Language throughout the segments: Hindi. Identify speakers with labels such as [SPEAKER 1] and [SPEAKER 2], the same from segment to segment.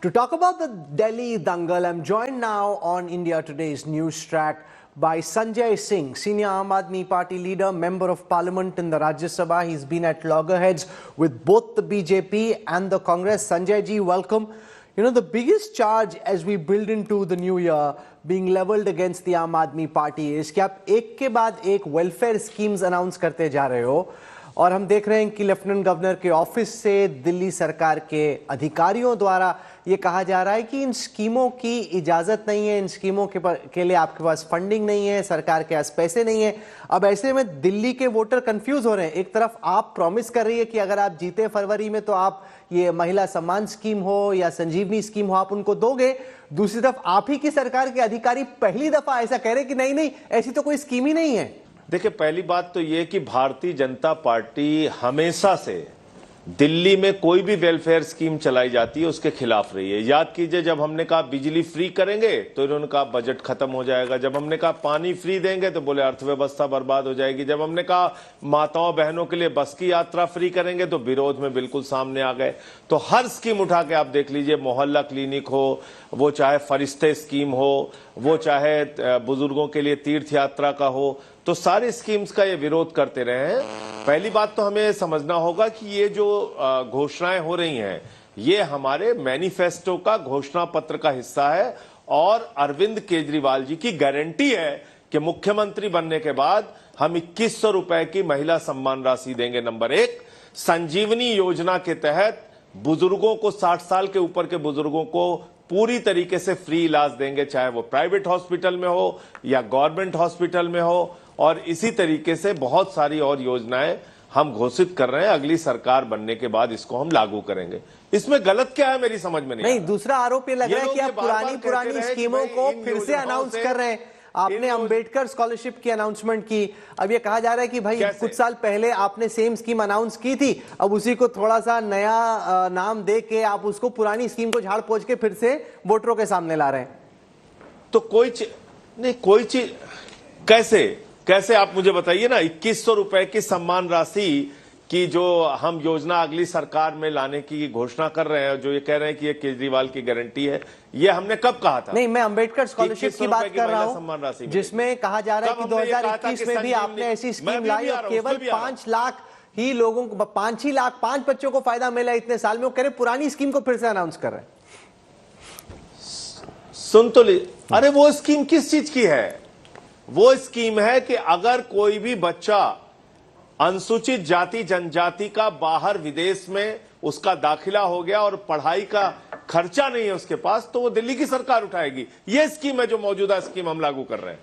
[SPEAKER 1] To talk about the Delhi Dangal, I'm joined now on India Today's news track by Sanjay Singh, senior Aam Aadmi Party leader, member of parliament in the Rajya Sabha. He's been at loggerheads with both the BJP and the Congress. Sanjay ji, welcome. You know, the biggest charge as we build into the new year being leveled against the Aam Aadmi Party is कि आप एक के बाद एक वेलफेयर स्कीम्स अनाउंस करते जा रहे हो और हम देख रहे हैं कि लेफ्टिनेंट गवर्नर के ऑफिस से दिल्ली सरकार के अधिकारियों द्वारा ये कहा जा रहा है कि इन स्कीमों की इजाजत नहीं है, इन स्कीमों के लिए आपके पास फंडिंग नहीं है, सरकार के पास पैसे नहीं है। अब ऐसे में दिल्ली के वोटर कंफ्यूज हो रहे हैं। एक तरफ आप प्रॉमिस कर रही है कि अगर आप जीते फरवरी में तो आप ये महिला सम्मान स्कीम हो या संजीवनी स्कीम हो आप उनको दोगे। दूसरी तरफ आप ही की सरकार के अधिकारी पहली दफा ऐसा कह रहे कि नहीं नहीं ऐसी तो कोई स्कीम ही नहीं है।
[SPEAKER 2] देखिए, पहली बात तो यह कि भारतीय जनता पार्टी हमेशा से दिल्ली में कोई भी वेलफेयर स्कीम चलाई जाती है उसके खिलाफ रही है। याद कीजिए, जब हमने कहा बिजली फ्री करेंगे तो इन्होंने कहा बजट खत्म हो जाएगा। जब हमने कहा पानी फ्री देंगे तो बोले अर्थव्यवस्था बर्बाद हो जाएगी। जब हमने कहा माताओं बहनों के लिए बस की यात्रा फ्री करेंगे तो विरोध में बिल्कुल सामने आ गए। तो हर स्कीम उठा के आप देख लीजिए, मोहल्ला क्लिनिक हो, वो चाहे फरिश्ते स्कीम हो, वो चाहे बुजुर्गों के लिए तीर्थ यात्रा का हो, तो सारी स्कीम्स का ये विरोध करते रहे हैं। पहली बात तो हमें समझना होगा कि ये जो घोषणाएं हो रही हैं ये हमारे मैनिफेस्टो का घोषणा पत्र का हिस्सा है और अरविंद केजरीवाल जी की गारंटी है कि मुख्यमंत्री बनने के बाद हम 2100 रुपए की महिला सम्मान राशि देंगे। नंबर एक, संजीवनी योजना के तहत बुजुर्गों को 60 साल के ऊपर के बुजुर्गों को पूरी तरीके से फ्री इलाज देंगे, चाहे वो प्राइवेट हॉस्पिटल में हो या गवर्नमेंट हॉस्पिटल में हो। और इसी तरीके से बहुत सारी और योजनाएं हम घोषित कर रहे हैं। अगली सरकार बनने के बाद इसको हम लागू करेंगे। इसमें गलत क्या है मेरी समझ में नहीं।
[SPEAKER 1] दूसरा आरोप ये लग रहा है कि आप पुरानी स्कीमों को फिर से अनाउंस कर रहे हैं। आपने अंबेडकर स्कॉलरशिप की अनाउंसमेंट की, अब ये कहा जा रहा है कि भाई कुछ साल पहले आपने सेम स्कीम अनाउंस की थी, अब उसी को थोड़ा सा नया नाम दे के आप उसको पुरानी स्कीम को झाड़ पोंछ के फिर से वोटरों के सामने ला रहे हैं।
[SPEAKER 2] तो कोई चीज कैसे आप मुझे बताइए ना। 2100 रुपए की सम्मान राशि की जो हम योजना अगली सरकार में लाने की घोषणा कर रहे हैं, जो ये कह रहे हैं कि ये केजरीवाल की गारंटी है, ये हमने कब कहा था?
[SPEAKER 1] नहीं, मैं अंबेडकर स्कॉलरशिप की बात कर रहा हूं जिसमें कहा जा रहा है कि 2021 में भी आपने ऐसी स्कीम लाई और केवल 5 लाख ही लोगों को 5 बच्चों को फायदा मिला इतने साल में। वो कह रहे पुरानी स्कीम को फिर से अनाउंस कर रहे हैं।
[SPEAKER 2] सुन तो ली, अरे वो स्कीम किस चीज की है? वो स्कीम है कि अगर कोई भी बच्चा अनुसूचित जाति जनजाति का बाहर विदेश में उसका दाखिला हो गया और पढ़ाई का खर्चा नहीं है उसके पास, तो वो दिल्ली की सरकार उठाएगी। ये स्कीम है जो मौजूदा स्कीम हम लागू कर रहे हैं।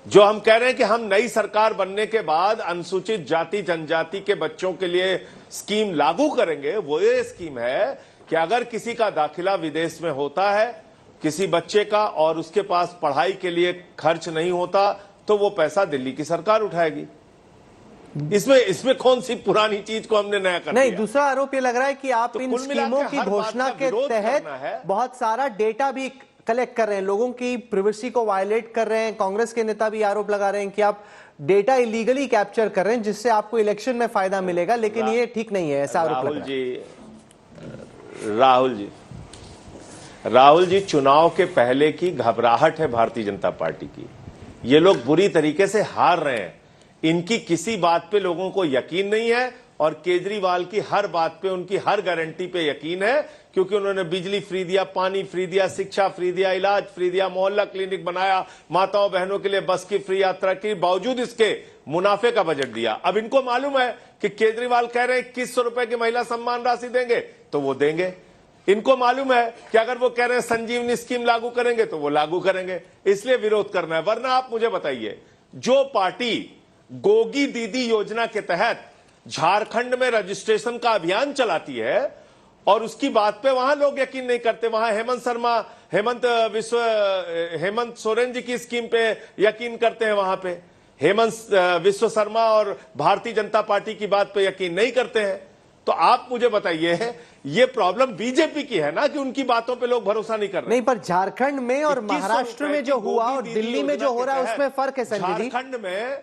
[SPEAKER 2] जो हम कह रहे हैं कि हम नई सरकार बनने के बाद अनुसूचित जाति जनजाति के बच्चों के लिए स्कीम लागू करेंगे, वो ये स्कीम है कि अगर किसी का दाखिला विदेश में होता है किसी बच्चे का और उसके पास पढ़ाई के लिए खर्च नहीं होता तो वो पैसा दिल्ली की सरकार उठाएगी। इसमें कौन सी पुरानी चीज को हमने नया कर
[SPEAKER 1] नहीं। दूसरा आरोप ये लग रहा है कि आप इन स्कीमों की घोषणा के तहत बहुत सारा डेटा भी कलेक्ट कर रहे हैं, लोगों की प्राइवेसी को वायलेट कर रहे हैं। कांग्रेस के नेता भी आरोप लगा रहे हैं कि आप डेटा इलीगली कैप्चर कर रहे हैं जिससे आपको इलेक्शन में फायदा मिलेगा, लेकिन ये ठीक नहीं है, ऐसा आरोप लग रहा है।
[SPEAKER 2] राहुल जी, चुनाव के पहले की घबराहट है भारतीय जनता पार्टी की। ये लोग बुरी तरीके से हार रहे हैं, इनकी किसी बात पे लोगों को यकीन नहीं है और केजरीवाल की हर बात पे, उनकी हर गारंटी पे यकीन है, क्योंकि उन्होंने बिजली फ्री दिया, पानी फ्री दिया, शिक्षा फ्री दिया, इलाज फ्री दिया, मोहल्ला क्लिनिक बनाया, माताओं बहनों के लिए बस की फ्री यात्रा की, बावजूद इसके मुनाफे का बजट दिया। अब इनको मालूम है कि केजरीवाल कह रहे हैं 2100 रुपए की महिला सम्मान राशि देंगे तो वो देंगे। इनको मालूम है कि अगर वो कह रहे हैं संजीवनी स्कीम लागू करेंगे तो वो लागू करेंगे, इसलिए विरोध करना है। वरना आप मुझे बताइए, जो पार्टी गोगी दीदी योजना के तहत झारखंड में रजिस्ट्रेशन का अभियान चलाती है और उसकी बात पे वहां लोग यकीन नहीं करते, वहां हेमंत सोरेन जी की स्कीम पे यकीन करते हैं, वहां पे हेमंत विश्व शर्मा और भारतीय जनता पार्टी की बात पे यकीन नहीं करते हैं। तो आप मुझे बताइए, ये प्रॉब्लम बीजेपी की है ना कि उनकी बातों पे लोग भरोसा नहीं कर रहे।
[SPEAKER 1] नहीं, पर झारखंड में और महाराष्ट्र में जो हुआ और दिल्ली में जो हो रहा है उसमें फर्क है संजय जी।
[SPEAKER 2] झारखंड में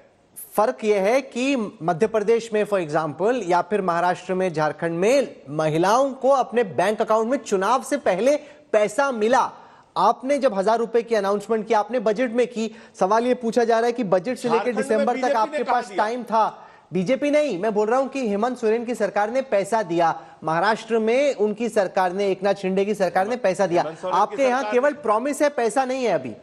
[SPEAKER 1] फर्क यह है कि मध्य प्रदेश में फॉर एग्जांपल या फिर महाराष्ट्र में, झारखंड में महिलाओं को अपने बैंक अकाउंट में चुनाव से पहले पैसा मिला। आपने जब 1000 रुपए की अनाउंसमेंट की, आपने बजट में की। सवाल यह पूछा जा रहा है कि बजट से लेकर दिसंबर तक आपके पास टाइम था। बीजेपी नहीं, मैं बोल रहा हूं कि हेमंत सोरेन की सरकार ने पैसा दिया। महाराष्ट्र में उनकी सरकार ने, एकनाथ शिंदे की सरकार ने पैसा दिया। आपके यहां केवल प्रॉमिस है, पैसा नहीं है अभी।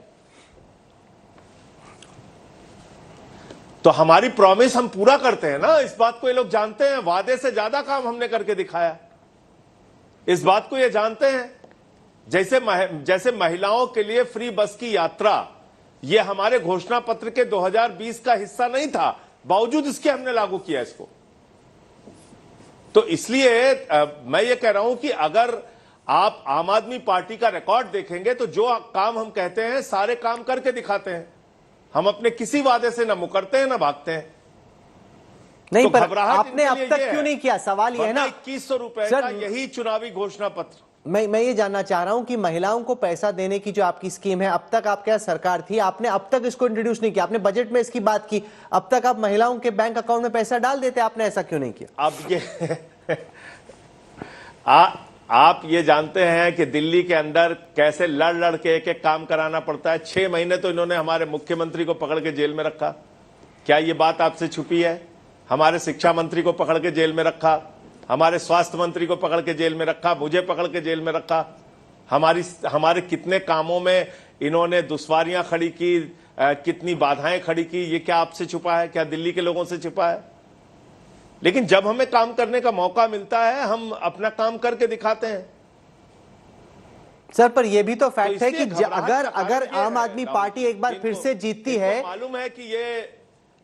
[SPEAKER 2] तो हमारी प्रॉमिस हम पूरा करते हैं ना, इस बात को ये लोग जानते हैं। वादे से ज्यादा काम हमने करके दिखाया, इस बात को ये जानते हैं। जैसे महिलाओं के लिए फ्री बस की यात्रा, ये हमारे घोषणा पत्र के 2020 का हिस्सा नहीं था, बावजूद इसके हमने लागू किया इसको। तो इसलिए मैं ये कह रहा हूं कि अगर आप आम आदमी पार्टी का रिकॉर्ड देखेंगे तो जो काम हम कहते हैं सारे काम करके दिखाते हैं। हम अपने किसी वादे से ना मुकरते हैं ना भागते हैं।
[SPEAKER 1] नहीं,
[SPEAKER 2] तो
[SPEAKER 1] पर आपने अब तक क्यों नहीं किया? सवाल यह है ना,
[SPEAKER 2] 2100 रुपए का यही चुनावी घोषणा पत्र।
[SPEAKER 1] मैं ये जानना चाह रहा हूं कि महिलाओं को पैसा देने की जो आपकी स्कीम है, अब तक आपके यहाँ सरकार थी, आपने अब तक इसको इंट्रोड्यूस नहीं किया। आपने बजट में इसकी बात की, अब तक आप महिलाओं के बैंक अकाउंट में पैसा डाल देते, आपने ऐसा क्यों नहीं किया?
[SPEAKER 2] अब ये आप ये जानते हैं कि दिल्ली के अंदर कैसे लड़ लड़ के एक एक काम कराना पड़ता है। 6 महीने तो इन्होंने हमारे मुख्यमंत्री को पकड़ के जेल में रखा। क्या ये बात आपसे छुपी है? हमारे शिक्षा मंत्री को पकड़ के जेल में रखा, हमारे स्वास्थ्य मंत्री को पकड़ के जेल में रखा, मुझे पकड़ के जेल में रखा। हमारे कितने कामों में इन्होंने दुश्वारियां खड़ी की, कितनी बाधाएं खड़ी की, ये क्या आपसे छुपा है? क्या दिल्ली के लोगों से छुपा है? लेकिन जब हमें काम करने का मौका मिलता है, हम अपना काम करके दिखाते हैं।
[SPEAKER 1] सर, पर यह भी तो फैक्ट है कि अगर आम आदमी पार्टी एक बार फिर से जीतती है,
[SPEAKER 2] मालूम है कि ये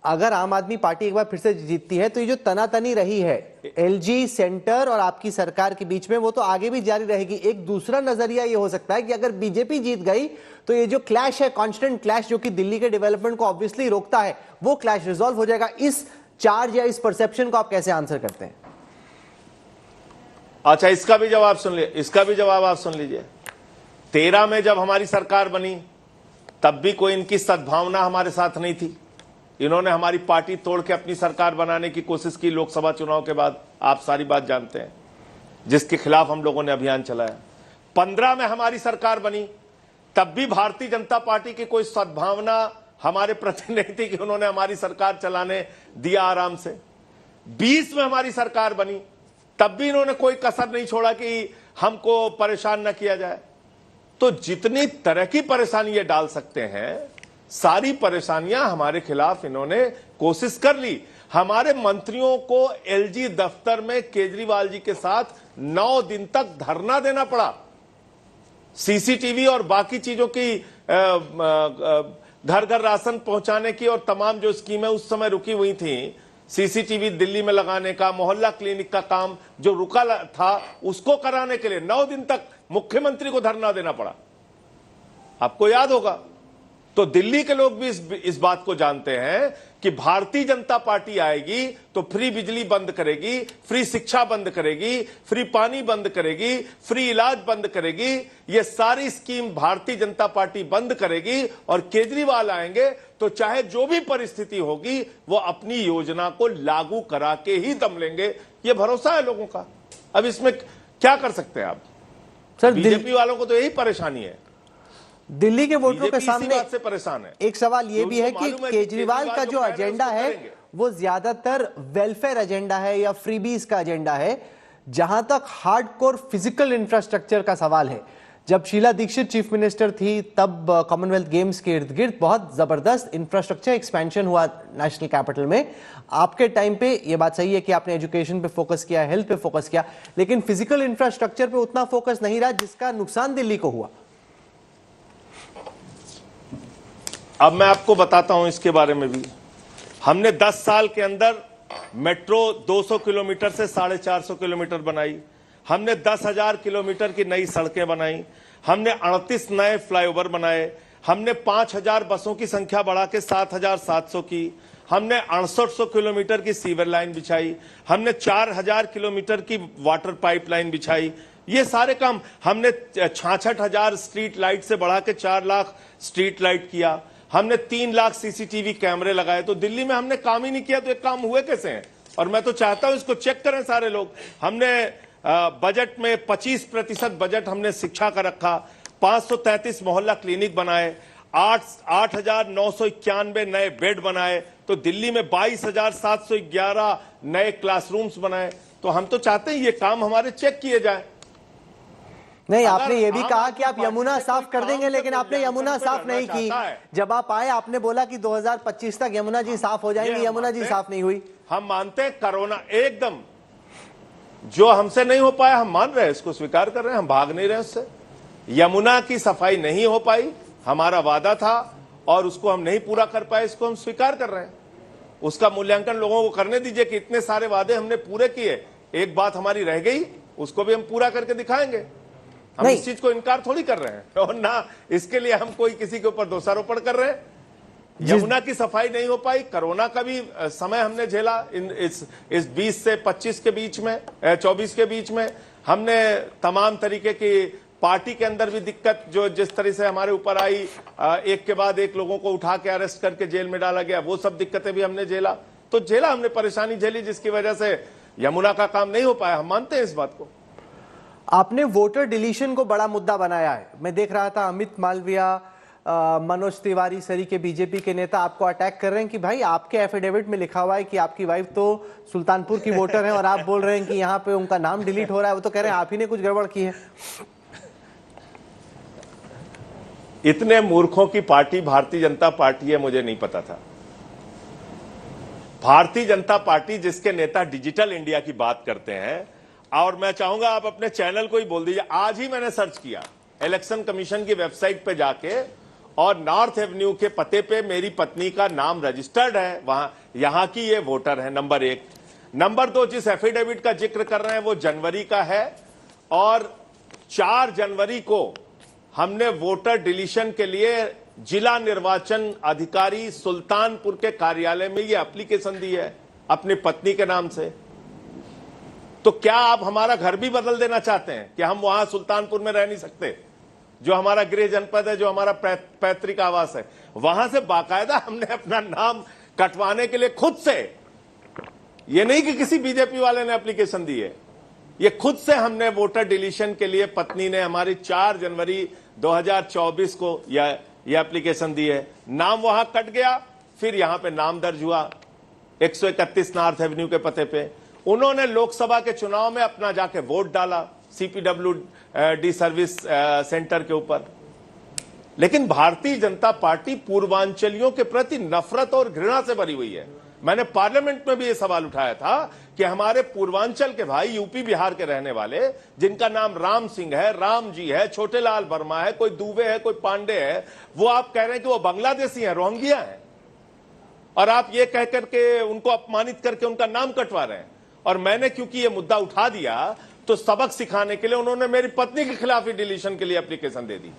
[SPEAKER 1] अगर आम आदमी पार्टी एक बार फिर से जीतती है तो ये जो तनातनी रही है एलजी, सेंटर और आपकी सरकार के बीच में, वो तो आगे भी जारी रहेगी। एक दूसरा नजरिया ये हो सकता है कि अगर बीजेपी जीत गई तो ये जो क्लैश है, कांस्टेंट क्लैश जो कि दिल्ली के डेवलपमेंट को ऑब्वियसली रोकता है, वो क्लैश रिजॉल्व हो जाएगा। इस चार्ज या इस परसेप्शन को आप कैसे आंसर करते हैं?
[SPEAKER 2] अच्छा, इसका भी जवाब सुन लीजिए, इसका भी जवाब आप सुन लीजिए। 13 में जब हमारी सरकार बनी तब भी कोई इनकी सद्भावना हमारे साथ नहीं थी। इन्होंने हमारी पार्टी तोड़ के अपनी सरकार बनाने की कोशिश की लोकसभा चुनाव के बाद, आप सारी बात जानते हैं, जिसके खिलाफ हम लोगों ने अभियान चलाया। 15 में हमारी सरकार बनी तब भी भारतीय जनता पार्टी की कोई सद्भावना हमारे प्रति नहीं थी कि उन्होंने हमारी सरकार चलाने दिया आराम से। 20 में हमारी सरकार बनी तब भी इन्होंने कोई कसर नहीं छोड़ा कि हमको परेशान न किया जाए। तो जितनी तरह की परेशानी ये डाल सकते हैं, सारी परेशानियां हमारे खिलाफ इन्होंने कोशिश कर ली। हमारे मंत्रियों को एलजी दफ्तर में केजरीवाल जी के साथ 9 दिन तक धरना देना पड़ा। सीसीटीवी और बाकी चीजों की घर घर राशन पहुंचाने की और तमाम जो स्कीमें उस समय रुकी हुई थी, सीसीटीवी दिल्ली में लगाने का, मोहल्ला क्लिनिक का काम जो रुका था, उसको कराने के लिए 9 दिन तक मुख्यमंत्री को धरना देना पड़ा। आपको याद होगा। तो दिल्ली के लोग भी इस बात को जानते हैं कि भारतीय जनता पार्टी आएगी तो फ्री बिजली बंद करेगी, फ्री शिक्षा बंद करेगी, फ्री पानी बंद करेगी, फ्री इलाज बंद करेगी। ये सारी स्कीम भारतीय जनता पार्टी बंद करेगी और केजरीवाल आएंगे तो चाहे जो भी परिस्थिति होगी वो अपनी योजना को लागू करा के ही दम लेंगे। ये भरोसा है लोगों का। अब इसमें क्या कर सकते हैं आप?
[SPEAKER 1] सर,
[SPEAKER 2] बीजेपी वालों को तो यही परेशानी है,
[SPEAKER 1] दिल्ली के वोटरों के सामने
[SPEAKER 2] बात से परेशान है।
[SPEAKER 1] एक सवाल ये भी है कि केजरीवाल का जो एजेंडा है वो ज्यादातर वेलफेयर एजेंडा है या फ्रीबीज का एजेंडा है। जहां तक हार्डकोर फिजिकल इंफ्रास्ट्रक्चर का सवाल है, जब शीला दीक्षित चीफ मिनिस्टर थी तब कॉमनवेल्थ गेम्स के इर्द गिर्द बहुत जबरदस्त इंफ्रास्ट्रक्चर एक्सपेंशन हुआ नेशनल कैपिटल में। आपके टाइम पे ये बात सही है कि आपने एजुकेशन पे फोकस किया, हेल्थ पे फोकस किया, लेकिन फिजिकल इंफ्रास्ट्रक्चर पे उतना फोकस नहीं रहा जिसका नुकसान दिल्ली को हुआ।
[SPEAKER 2] अब मैं आपको बताता हूं इसके बारे में भी। हमने 10 साल के अंदर मेट्रो 200 किलोमीटर से 450 किलोमीटर बनाई। हमने 10,000 किलोमीटर की नई सड़कें बनाई। हमने 38 नए फ्लाईओवर बनाए। हमने 5,000 बसों की संख्या बढ़ा के 7,700 की। हमने 6800 किलोमीटर की सीवर लाइन बिछाई। हमने 4,000 किलोमीटर की वाटर पाइपलाइन बिछाई। ये सारे काम हमने 66,000 स्ट्रीट लाइट से बढ़ा के 4 लाख स्ट्रीट लाइट किया। हमने 3 लाख सीसीटीवी कैमरे लगाए, तो दिल्ली में हमने काम ही नहीं किया, तो ये काम हुए कैसे हैं? और मैं तो चाहता हूं इसको चेक करें सारे लोग। हमने बजट में 25% बजट हमने शिक्षा का रखा, 533 मोहल्ला क्लिनिक बनाए, 8,991 नए बेड बनाए, तो दिल्ली में 22,711 नए क्लासरूम्स बनाए। तो हम तो चाहते हैं ये काम हमारे चेक किए जाए।
[SPEAKER 1] नहीं, आपने ये भी कहा कि आप यमुना साफ कर देंगे, लेकिन आपने यमुना साफ नहीं की। जब आप आए आपने बोला कि 2025 तक यमुना जी साफ हो जाएंगी, यमुना जी साफ नहीं हुई।
[SPEAKER 2] हम मानते हैं कोरोना एकदम जो हमसे नहीं हो पाया, हम मान रहे हैं, इसको स्वीकार कर रहे हैं, हम भाग नहीं रहे उससे। यमुना की सफाई नहीं हो पाई, हमारा वादा था और उसको हम नहीं पूरा कर पाए, इसको हम स्वीकार कर रहे हैं। उसका मूल्यांकन लोगों को करने दीजिए कि इतने सारे वादे हमने पूरे किए, एक बात हमारी रह गई, उसको भी हम पूरा करके दिखाएंगे। हम इस चीज को इनकार थोड़ी कर रहे हैं, और ना इसके लिए हम कोई किसी के ऊपर दोषारोपण कर रहे हैं। यमुना की सफाई नहीं हो पाई, कोरोना का भी समय हमने झेला, इस 20 से 25 के बीच में, 24 के बीच में हमने तमाम तरीके की पार्टी के अंदर भी दिक्कत जो जिस तरह से हमारे ऊपर आई, एक के बाद एक लोगों को उठा के अरेस्ट करके जेल में डाला गया, वो सब दिक्कतें भी हमने झेला। तो झेला, हमने परेशानी झेली, जिसकी वजह से यमुना का काम नहीं हो पाया। हम मानते हैं इस बात को।
[SPEAKER 1] आपने वोटर डिलीशन को बड़ा मुद्दा बनाया है। मैं देख रहा था अमित मालविया, मनोज तिवारी सरी के बीजेपी के नेता आपको अटैक कर रहे हैं कि भाई आपके एफिडेविट में लिखा हुआ है कि आपकी वाइफ तो सुल्तानपुर की वोटर है और आप बोल रहे हैं कि यहाँ पे उनका नाम डिलीट हो रहा है। वो तो कह रहे हैं आप ही ने कुछ गड़बड़ की है।
[SPEAKER 2] इतने मूर्खों की पार्टी भारतीय जनता पार्टी है, मुझे नहीं पता था। भारतीय जनता पार्टी जिसके नेता डिजिटल इंडिया की बात करते हैं, और मैं चाहूंगा आप अपने चैनल को ही बोल दीजिए, आज ही मैंने सर्च किया इलेक्शन कमीशन की वेबसाइट पे जाके, और नॉर्थ एवेन्यू के पते पे मेरी पत्नी का नाम रजिस्टर्ड है, वहां यहां की ये वोटर है, नंबर 1। नंबर 2, जिस एफिडेविट का जिक्र कर रहे हैं वो जनवरी का है, और 4 जनवरी को हमने वोटर डिलीशन के लिए जिला निर्वाचन अधिकारी सुल्तानपुर के कार्यालय में ये एप्लीकेशन दी है अपनी पत्नी के नाम से। तो क्या आप हमारा घर भी बदल देना चाहते हैं कि हम वहां सुल्तानपुर में रह नहीं सकते, जो हमारा गृह जनपद है, जो हमारा पैतृक आवास है? वहां से बाकायदा हमने अपना नाम कटवाने के लिए खुद से, ये नहीं कि किसी बीजेपी वाले ने एप्लीकेशन दी है, ये खुद से हमने वोटर डिलीशन के लिए, पत्नी ने हमारी 4 जनवरी 2024 को यह एप्लीकेशन दी है। नाम वहां कट गया, फिर यहां पे नाम दर्ज हुआ 131 नॉर्थ एवेन्यू के पते पे। उन्होंने लोकसभा के चुनाव में अपना जाके वोट डाला CPWD सर्विस सेंटर के ऊपर। लेकिन भारतीय जनता पार्टी पूर्वांचलियों के प्रति नफरत और घृणा से भरी हुई है। मैंने पार्लियामेंट में भी ये सवाल उठाया था कि हमारे पूर्वांचल के भाई, यूपी बिहार के रहने वाले, जिनका नाम राम सिंह है, राम जी है, छोटे लाल वर्मा है, कोई दुबे है, कोई पांडे है, वो आप कह रहे हैं कि वो बांग्लादेशी है, रोहिंग्या है, और आप ये कह करके उनको अपमानित करके उनका नाम कटवा रहे हैं। और मैंने क्योंकि ये मुद्दा उठा दिया तो सबक सिखाने के लिए उन्होंने मेरी पत्नी के खिलाफ ही डिलीशन के लिए एप्लीकेशन दे दी।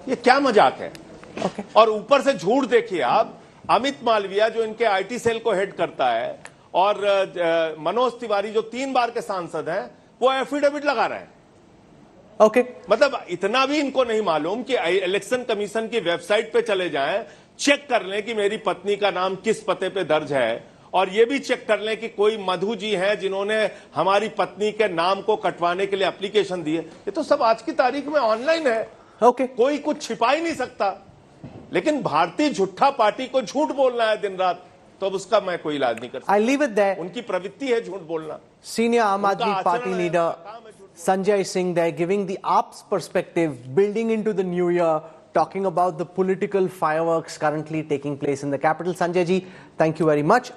[SPEAKER 2] ये क्या मजाक है? और ऊपर से झूठ देखिए आप, अमित मालविया जो इनके IT सेल को हेड करता है, और मनोज तिवारी जो 3 बार के सांसद हैं, वो एफिडेविट लगा रहे हैं। मतलब इतना भी इनको नहीं मालूम कि इलेक्शन कमीशन की वेबसाइट पे चले जाएं, चेक कर लें कि मेरी पत्नी का नाम किस पते पे दर्ज है, और ये भी चेक कर लें कि कोई मधु जी हैं जिन्होंने हमारी पत्नी के नाम को कटवाने के लिए एप्लीकेशन दी है। ये तो सब आज की तारीख में ऑनलाइन है। कोई कुछ छिपा ही नहीं सकता। लेकिन भारतीय झूठा पार्टी को झूठ बोलना है दिन रात, तो अब उसका मैं कोई इलाज नहीं कर सकता।
[SPEAKER 1] I leave it there.
[SPEAKER 2] उनकी प्रवृत्ति है झूठ बोलना।
[SPEAKER 1] Senior Aam Aadmi Party leader Sanjay Singh there giving the AAP's perspective, building into the new year, talking about the political fireworks currently taking place in the capital. Sanjay ji, thank you very much.